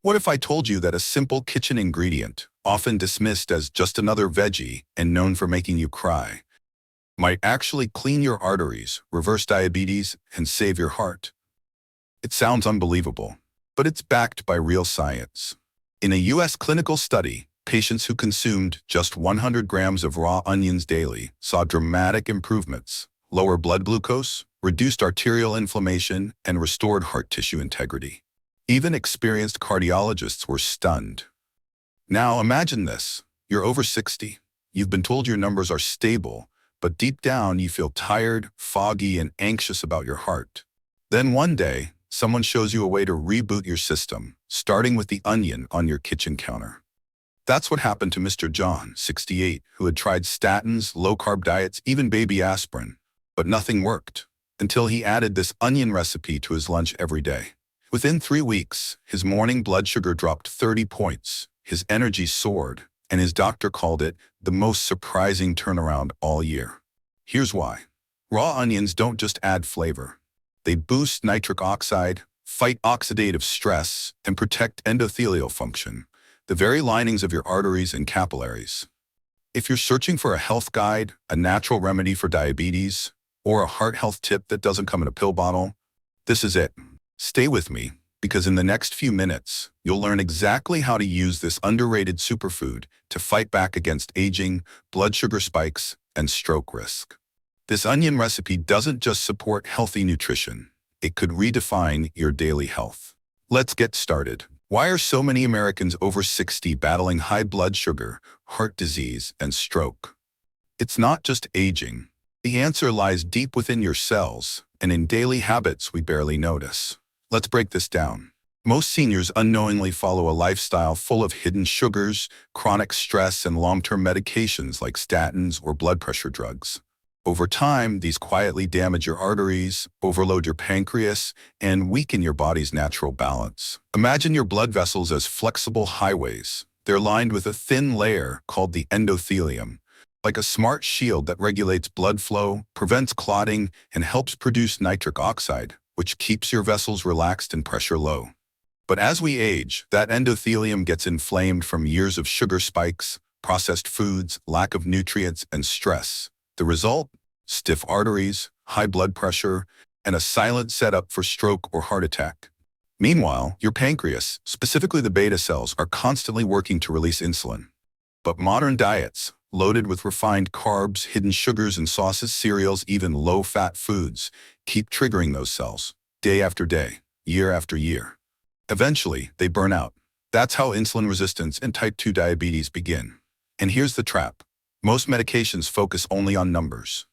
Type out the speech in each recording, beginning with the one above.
What if I told you that a simple kitchen ingredient, often dismissed as just another veggie and known for making you cry, might actually clean your arteries, reverse diabetes, and save your heart? It sounds unbelievable, but it's backed by real science. In a U.S. clinical study, patients who consumed just 100 grams of raw onions daily saw dramatic improvements: lower blood glucose, reduced arterial inflammation, and restored heart tissue integrity. Even experienced cardiologists were stunned. Now imagine this. You're over 60. You've been told your numbers are stable, but deep down you feel tired, foggy, and anxious about your heart. Then one day, someone shows you a way to reboot your system, starting with the onion on your kitchen counter. That's what happened to Mr. John, 68, who had tried statins, low-carb diets, even baby aspirin, but nothing worked, until he added this onion recipe to his lunch every day. Within 3 weeks, his morning blood sugar dropped 30 points, his energy soared, and his doctor called it the most surprising turnaround all year. Here's why. Raw onions don't just add flavor. They boost nitric oxide, fight oxidative stress, and protect endothelial function, the very linings of your arteries and capillaries. If you're searching for a health guide, a natural remedy for diabetes, or a heart health tip that doesn't come in a pill bottle, this is it. Stay with me, because in the next few minutes, you'll learn exactly how to use this underrated superfood to fight back against aging, blood sugar spikes, and stroke risk. This onion recipe doesn't just support healthy nutrition. It could redefine your daily health. Let's get started. Why are so many Americans over 60 battling high blood sugar, heart disease, and stroke? It's not just aging. The answer lies deep within your cells and in daily habits we barely notice. Let's break this down. Most seniors unknowingly follow a lifestyle full of hidden sugars, chronic stress, and long-term medications like statins or blood pressure drugs. Over time, these quietly damage your arteries, overload your pancreas, and weaken your body's natural balance. Imagine your blood vessels as flexible highways. They're lined with a thin layer called the endothelium, like a smart shield that regulates blood flow, prevents clotting, and helps produce nitric oxide, which keeps your vessels relaxed and pressure low. But as we age, that endothelium gets inflamed from years of sugar spikes, processed foods, lack of nutrients, and stress. The result? Stiff arteries, high blood pressure, and a silent setup for stroke or heart attack. Meanwhile, your pancreas, specifically the beta cells, are constantly working to release insulin. But modern diets, loaded with refined carbs, hidden sugars and sauces, cereals, even low-fat foods, keep triggering those cells, day after day, year after year. Eventually, they burn out. That's how insulin resistance and type 2 diabetes begin. And here's the trap. Most medications focus only on numbers.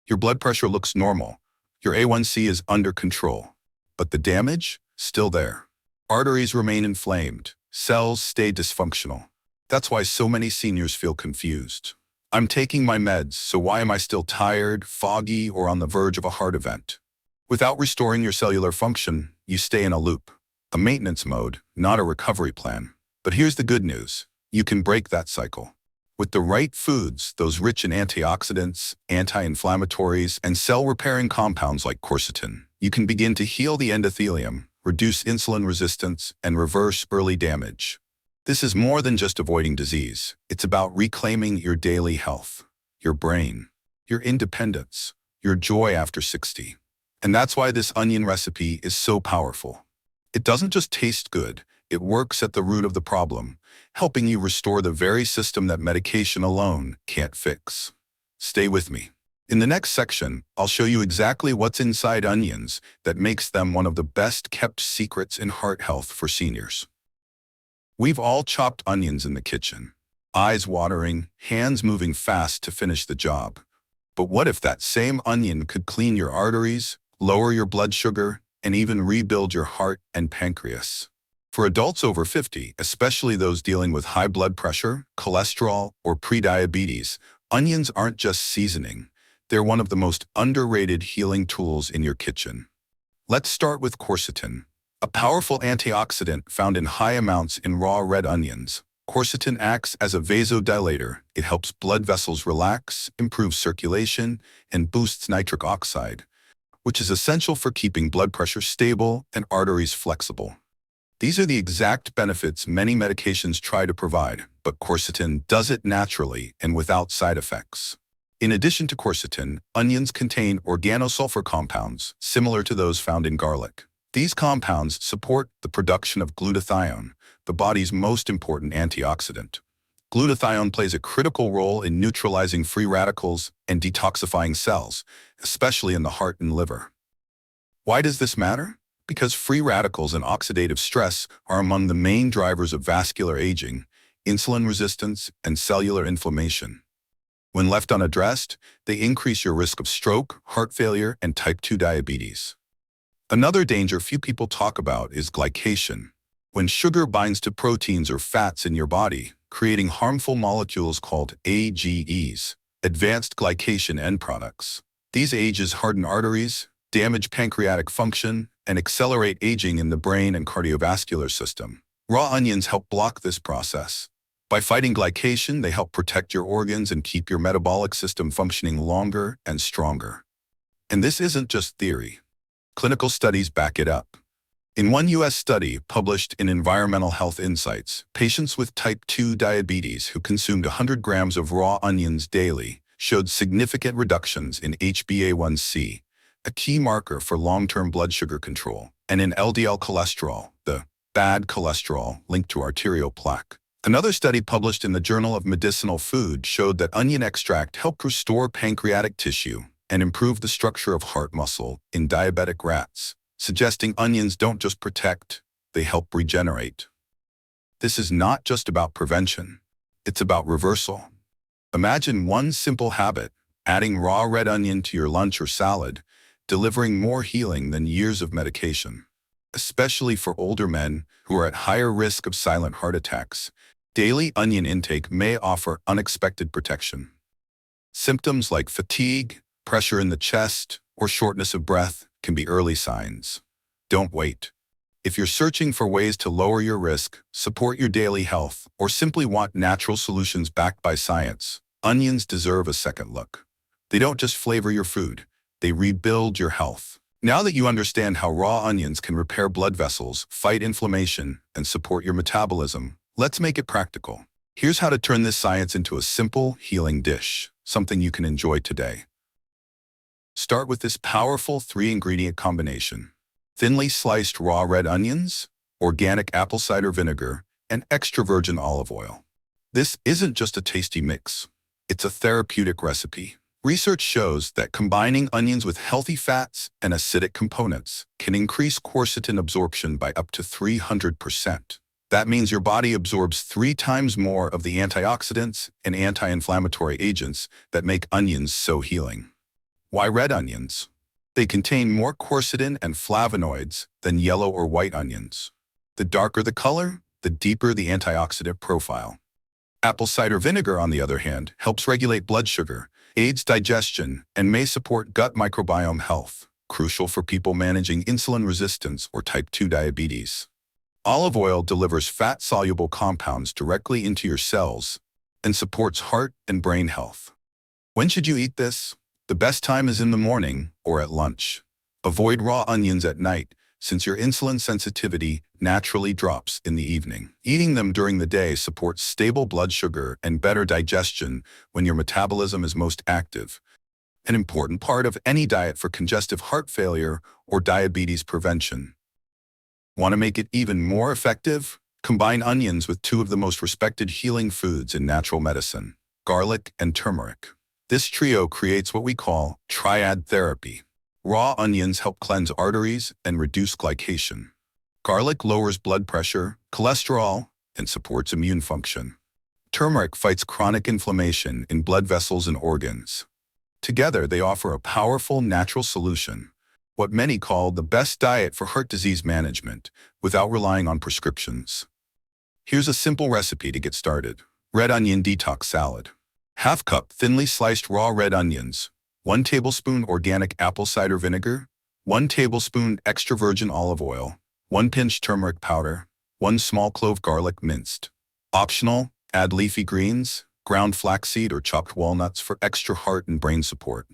Your blood pressure looks normal. Your A1C is under control. But the damage? Still there. Arteries remain inflamed. Cells stay dysfunctional. That's why so many seniors feel confused. I'm taking my meds, so why am I still tired, foggy, or on the verge of a heart event? Without restoring your cellular function, you stay in a loop. A maintenance mode, not a recovery plan. But here's the good news. You can break that cycle. With the right foods, those rich in antioxidants, anti-inflammatories, and cell-repairing compounds like quercetin, you can begin to heal the endothelium, reduce insulin resistance, and reverse early damage. This is more than just avoiding disease. It's about reclaiming your daily health, your brain, your independence, your joy after 60. And that's why this onion recipe is so powerful. It doesn't just taste good, it works at the root of the problem, helping you restore the very system that medication alone can't fix. Stay with me. In the next section, I'll show you exactly what's inside onions that makes them one of the best-kept secrets in heart health for seniors. We've all chopped onions in the kitchen, eyes watering, hands moving fast to finish the job. But what if that same onion could clean your arteries, lower your blood sugar, and even rebuild your heart and pancreas? For adults over 50, especially those dealing with high blood pressure, cholesterol, or prediabetes, onions aren't just seasoning. They're one of the most underrated healing tools in your kitchen. Let's start with quercetin, a powerful antioxidant found in high amounts in raw red onions. Quercetin acts as a vasodilator. It helps blood vessels relax, improves circulation, and boosts nitric oxide, which is essential for keeping blood pressure stable and arteries flexible. These are the exact benefits many medications try to provide, but quercetin does it naturally and without side effects. In addition to quercetin, onions contain organosulfur compounds, similar to those found in garlic. These compounds support the production of glutathione, the body's most important antioxidant. Glutathione plays a critical role in neutralizing free radicals and detoxifying cells, especially in the heart and liver. Why does this matter? Because free radicals and oxidative stress are among the main drivers of vascular aging, insulin resistance, and cellular inflammation. When left unaddressed, they increase your risk of stroke, heart failure, and type 2 diabetes. Another danger few people talk about is glycation. When sugar binds to proteins or fats in your body, creating harmful molecules called AGEs, advanced glycation end products. These AGEs harden arteries, damage pancreatic function, and accelerate aging in the brain and cardiovascular system. Raw onions help block this process. By fighting glycation, they help protect your organs and keep your metabolic system functioning longer and stronger. And this isn't just theory. Clinical studies back it up. In one U.S. study published in Environmental Health Insights, patients with type 2 diabetes who consumed 100 grams of raw onions daily showed significant reductions in HbA1c, a key marker for long-term blood sugar control, and in LDL cholesterol, the bad cholesterol linked to arterial plaque. Another study published in the Journal of Medicinal Food showed that onion extract helped restore pancreatic tissue and improve the structure of heart muscle in diabetic rats, suggesting onions don't just protect, they help regenerate. This is not just about prevention, it's about reversal. Imagine one simple habit, adding raw red onion to your lunch or salad, delivering more healing than years of medication. Especially for older men who are at higher risk of silent heart attacks, daily onion intake may offer unexpected protection. Symptoms like fatigue, pressure in the chest, or shortness of breath can be early signs. Don't wait. If you're searching for ways to lower your risk, support your daily health, or simply want natural solutions backed by science, onions deserve a second look. They don't just flavor your food, they rebuild your health. Now that you understand how raw onions can repair blood vessels, fight inflammation, and support your metabolism, let's make it practical. Here's how to turn this science into a simple, healing dish, something you can enjoy today. Start with this powerful 3-ingredient combination: thinly sliced raw red onions, organic apple cider vinegar, and extra virgin olive oil. This isn't just a tasty mix, it's a therapeutic recipe. Research shows that combining onions with healthy fats and acidic components can increase quercetin absorption by up to 300%. That means your body absorbs 3 times more of the antioxidants and anti-inflammatory agents that make onions so healing. Why red onions? They contain more quercetin and flavonoids than yellow or white onions. The darker the color, the deeper the antioxidant profile. Apple cider vinegar, on the other hand, helps regulate blood sugar, aids digestion, and may support gut microbiome health, crucial for people managing insulin resistance or type 2 diabetes. Olive oil delivers fat-soluble compounds directly into your cells and supports heart and brain health. When should you eat this? The best time is in the morning or at lunch. Avoid raw onions at night, since your insulin sensitivity naturally drops in the evening. Eating them during the day supports stable blood sugar and better digestion when your metabolism is most active, an important part of any diet for congestive heart failure or diabetes prevention. Want to make it even more effective? Combine onions with 2 of the most respected healing foods in natural medicine: garlic and turmeric. This trio creates what we call triad therapy. Raw onions help cleanse arteries and reduce glycation. Garlic lowers blood pressure, cholesterol, and supports immune function. Turmeric fights chronic inflammation in blood vessels and organs. Together, they offer a powerful natural solution, what many call the best diet for heart disease management, without relying on prescriptions. Here's a simple recipe to get started: red onion detox salad. Half cup thinly sliced raw red onions, 1 tablespoon organic apple cider vinegar, 1 tablespoon extra virgin olive oil, 1 pinch turmeric powder, 1 small clove garlic minced. Optional, add leafy greens, ground flaxseed, or chopped walnuts for extra heart and brain support.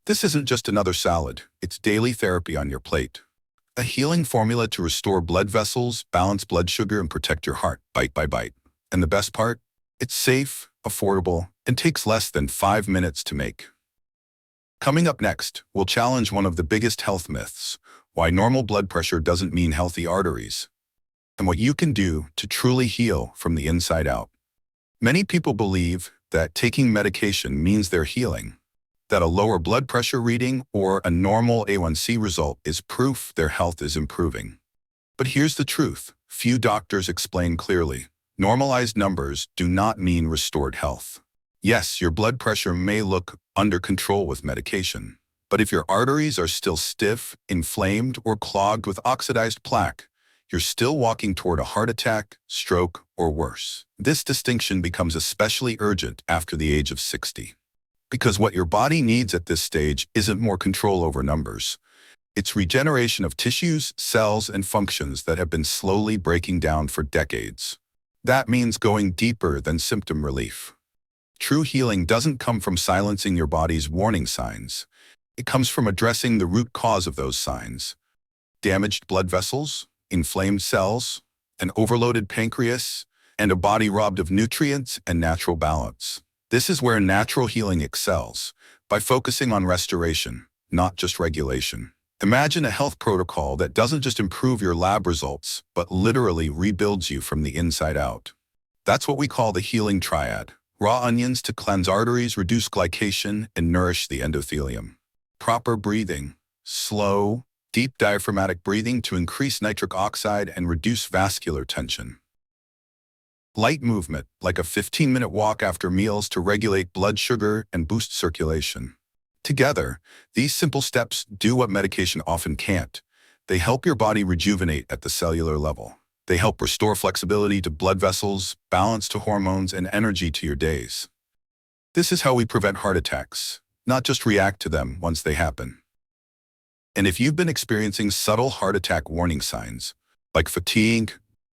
This isn't just another salad, it's daily therapy on your plate. A healing formula to restore blood vessels, balance blood sugar, and protect your heart, bite by bite. And the best part? It's safe, affordable, and takes less than 5 minutes to make. Coming up next, we'll challenge one of the biggest health myths: why normal blood pressure doesn't mean healthy arteries, and what you can do to truly heal from the inside out. Many people believe that taking medication means they're healing, that a lower blood pressure reading or a normal A1C result is proof their health is improving. But here's the truth: few doctors explain clearly. Normalized numbers do not mean restored health. Yes, your blood pressure may look under control with medication, but if your arteries are still stiff, inflamed, or clogged with oxidized plaque, you're still walking toward a heart attack, stroke, or worse. This distinction becomes especially urgent after the age of 60. Because what your body needs at this stage isn't more control over numbers. It's regeneration of tissues, cells, and functions that have been slowly breaking down for decades. That means going deeper than symptom relief. True healing doesn't come from silencing your body's warning signs. It comes from addressing the root cause of those signs: damaged blood vessels, inflamed cells, an overloaded pancreas, and a body robbed of nutrients and natural balance. This is where natural healing excels, by focusing on restoration, not just regulation. Imagine a health protocol that doesn't just improve your lab results, but literally rebuilds you from the inside out. That's what we call the healing triad: raw onions to cleanse arteries, reduce glycation, and nourish the endothelium. Proper breathing: slow, deep diaphragmatic breathing to increase nitric oxide and reduce vascular tension. Light movement, like a 15-minute walk after meals to regulate blood sugar and boost circulation. Together, these simple steps do what medication often can't. They help your body rejuvenate at the cellular level. They help restore flexibility to blood vessels, balance to hormones, and energy to your days. This is how we prevent heart attacks, not just react to them once they happen. And if you've been experiencing subtle heart attack warning signs, like fatigue,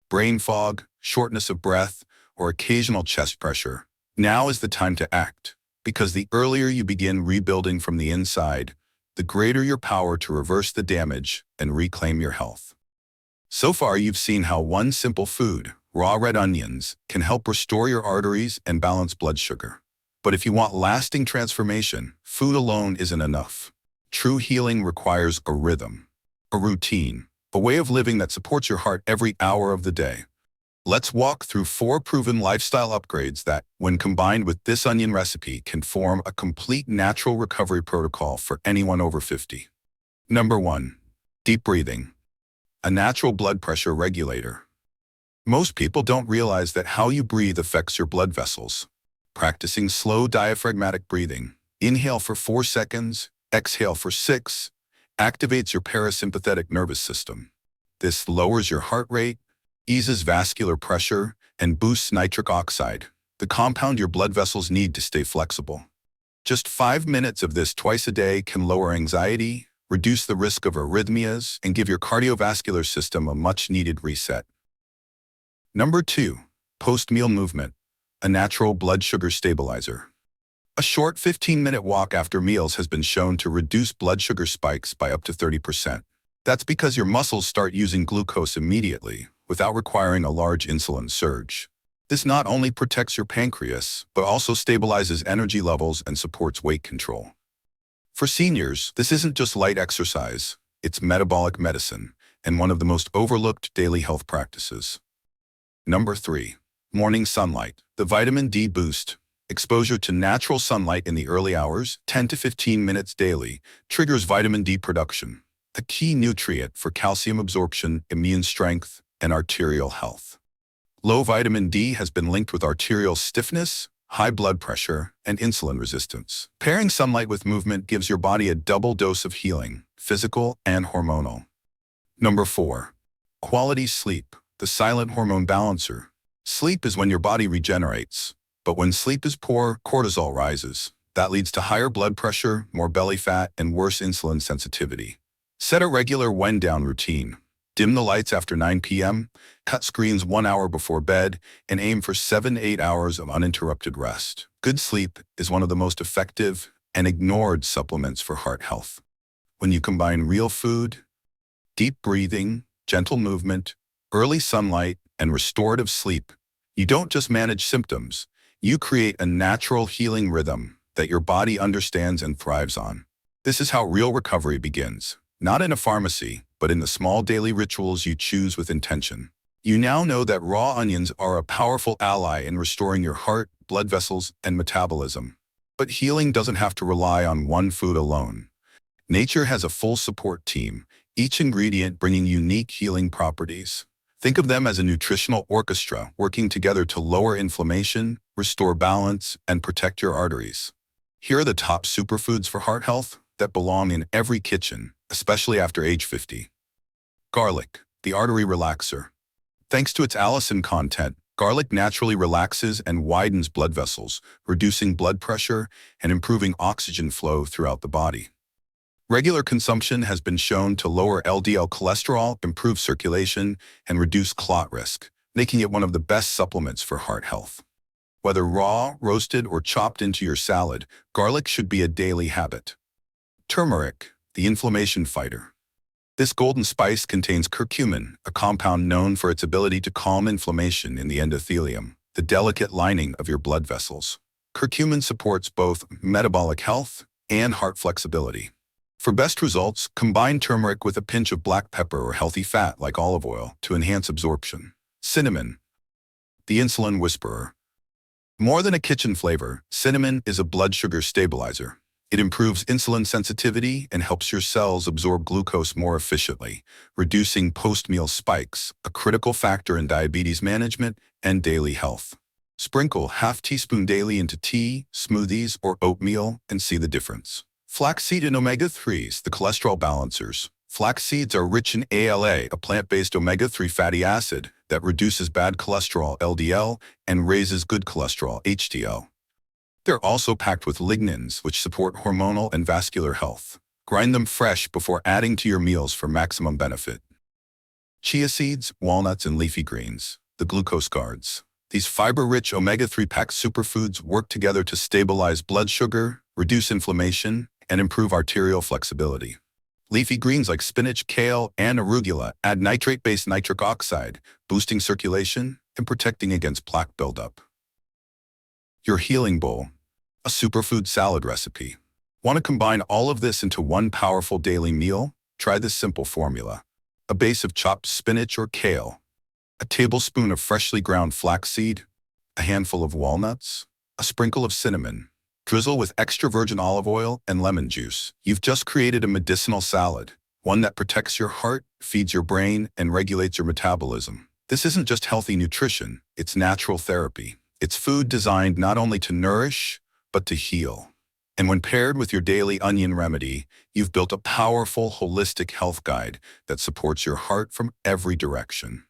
brain fog, shortness of breath, or occasional chest pressure, now is the time to act. Because the earlier you begin rebuilding from the inside, the greater your power to reverse the damage and reclaim your health. So far, you've seen how one simple food, raw red onions, can help restore your arteries and balance blood sugar. But if you want lasting transformation, food alone isn't enough. True healing requires a rhythm, a routine, a way of living that supports your heart every hour of the day. Let's walk through 4 proven lifestyle upgrades that, when combined with this onion recipe, can form a complete natural recovery protocol for anyone over 50. Number 1. Deep breathing, a natural blood pressure regulator. Most people don't realize that how you breathe affects your blood vessels. Practicing slow diaphragmatic breathing, inhale for 4 seconds, exhale for 6, activates your parasympathetic nervous system. This lowers your heart rate, eases vascular pressure, and boosts nitric oxide, the compound your blood vessels need to stay flexible. Just 5 minutes of this twice a day can lower anxiety, reduce the risk of arrhythmias, and give your cardiovascular system a much-needed reset. Number 2. Post-meal movement, a natural blood sugar stabilizer. A short 15-minute walk after meals has been shown to reduce blood sugar spikes by up to 30%. That's because your muscles start using glucose immediately, without requiring a large insulin surge. This not only protects your pancreas, but also stabilizes energy levels and supports weight control. For seniors, this isn't just light exercise, it's metabolic medicine, and one of the most overlooked daily health practices. Number 3. Morning sunlight, the vitamin D boost. Exposure to natural sunlight in the early hours, 10 to 15 minutes daily, triggers vitamin D production, a key nutrient for calcium absorption, immune strength, and arterial health. Low vitamin D has been linked with arterial stiffness, high blood pressure, and insulin resistance. Pairing sunlight with movement gives your body a double dose of healing, physical and hormonal. Number 4. Quality sleep, the silent hormone balancer. Sleep is when your body regenerates, but when sleep is poor, cortisol rises. That leads to higher blood pressure, more belly fat, and worse insulin sensitivity. Set a regular wind-down routine. Dim the lights after 9 p.m., cut screens 1 hour before bed, and aim for 7 to 8 hours of uninterrupted rest. Good sleep is one of the most effective and ignored supplements for heart health. When you combine real food, Deep breathing, gentle movement, early sunlight, and restorative sleep. You don't just manage symptoms, you create a natural healing rhythm that your body understands and thrives on. This is how real recovery begins, not in a pharmacy, but in the small daily rituals you choose with intention. You now know that raw onions are a powerful ally in restoring your heart, blood vessels, and metabolism. But healing doesn't have to rely on one food alone. Nature has a full support team, each ingredient bringing unique healing properties. Think of them as a nutritional orchestra working together to lower inflammation, restore balance, and protect your arteries. Here are the top superfoods for heart health that belong in every kitchen, especially after age 50. Garlic, the artery relaxer. Thanks to its allicin content, garlic naturally relaxes and widens blood vessels, reducing blood pressure and improving oxygen flow throughout the body. Regular consumption has been shown to lower LDL cholesterol, improve circulation, and reduce clot risk, making it one of the best supplements for heart health. Whether raw, roasted, or chopped into your salad, garlic should be a daily habit. Turmeric, the inflammation fighter. This golden spice contains curcumin, a compound known for its ability to calm inflammation in the endothelium, the delicate lining of your blood vessels. Curcumin supports both metabolic health and heart flexibility. For best results, combine turmeric with a pinch of black pepper or healthy fat like olive oil to enhance absorption. Cinnamon, the insulin whisperer. More than a kitchen flavor, cinnamon is a blood sugar stabilizer. It improves insulin sensitivity and helps your cells absorb glucose more efficiently, reducing post-meal spikes, a critical factor in diabetes management and daily health. Sprinkle half teaspoon daily into tea, smoothies, or oatmeal and see the difference. Flaxseed and omega-3s, the cholesterol balancers. Flax seeds are rich in ALA, a plant-based omega-3 fatty acid that reduces bad cholesterol LDL and raises good cholesterol HDL. They're also packed with lignans, which support hormonal and vascular health. Grind them fresh before adding to your meals for maximum benefit. Chia seeds, walnuts, and leafy greens, the glucose guards. These fiber-rich omega-3 packed superfoods work together to stabilize blood sugar, reduce inflammation, and improve arterial flexibility. Leafy greens like spinach, kale, and arugula add nitrate-based nitric oxide, boosting circulation and protecting against plaque buildup. Your healing bowl, a superfood salad recipe. Want to combine all of this into one powerful daily meal? Try this simple formula. A base of chopped spinach or kale, a tablespoon of freshly ground flaxseed, a handful of walnuts, a sprinkle of cinnamon. Drizzle with extra virgin olive oil and lemon juice. You've just created a medicinal salad, one that protects your heart, feeds your brain, and regulates your metabolism. This isn't just healthy nutrition, it's natural therapy. It's food designed not only to nourish, but to heal. And when paired with your daily onion remedy, you've built a powerful, holistic health guide that supports your heart from every direction.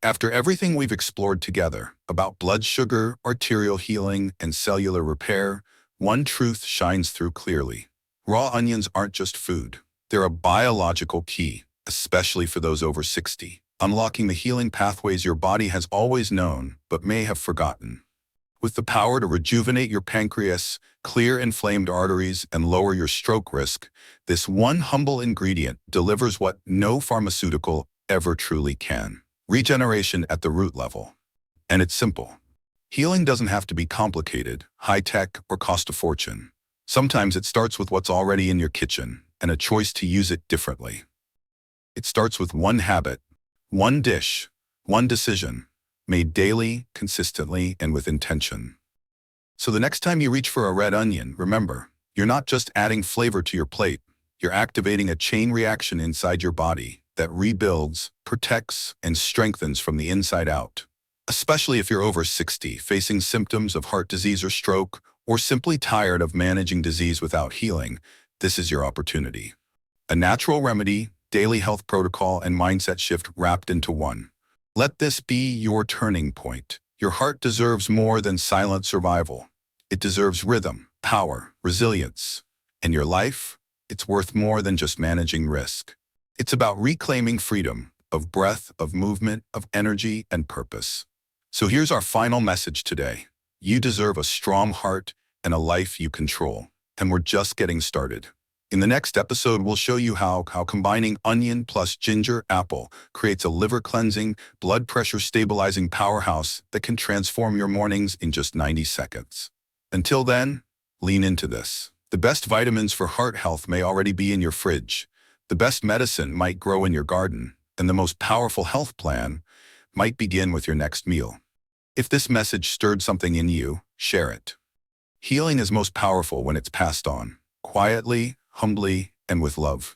After everything we've explored together about blood sugar, arterial healing, and cellular repair, one truth shines through clearly. Raw onions aren't just food. They're a biological key, especially for those over 60, unlocking the healing pathways your body has always known but may have forgotten. With the power to rejuvenate your pancreas, clear inflamed arteries, and lower your stroke risk, this one humble ingredient delivers what no pharmaceutical ever truly can: regeneration at the root level. And it's simple. Healing doesn't have to be complicated, high-tech, or cost a fortune. Sometimes it starts with what's already in your kitchen and a choice to use it differently. It starts with one habit, one dish, one decision, made daily, consistently, and with intention. So the next time you reach for a red onion, remember, you're not just adding flavor to your plate, you're activating a chain reaction inside your body that rebuilds, protects, and strengthens from the inside out. Especially if you're over 60, facing symptoms of heart disease or stroke, or simply tired of managing disease without healing, this is your opportunity. A natural remedy, daily health protocol, and mindset shift wrapped into one. Let this be your turning point. Your heart deserves more than silent survival. It deserves rhythm, power, resilience. And your life? It's worth more than just managing risk. It's about reclaiming freedom of breath, of movement, of energy, and purpose. So here's our final message today. You deserve a strong heart and a life you control. And we're just getting started. In the next episode, we'll show you how combining onion plus ginger apple creates a liver-cleansing, blood pressure-stabilizing powerhouse that can transform your mornings in just 90 seconds. Until then, lean into this. The best vitamins for heart health may already be in your fridge. The best medicine might grow in your garden, and the most powerful health plan might begin with your next meal. If this message stirred something in you, share it. Healing is most powerful when it's passed on, quietly, humbly, and with love.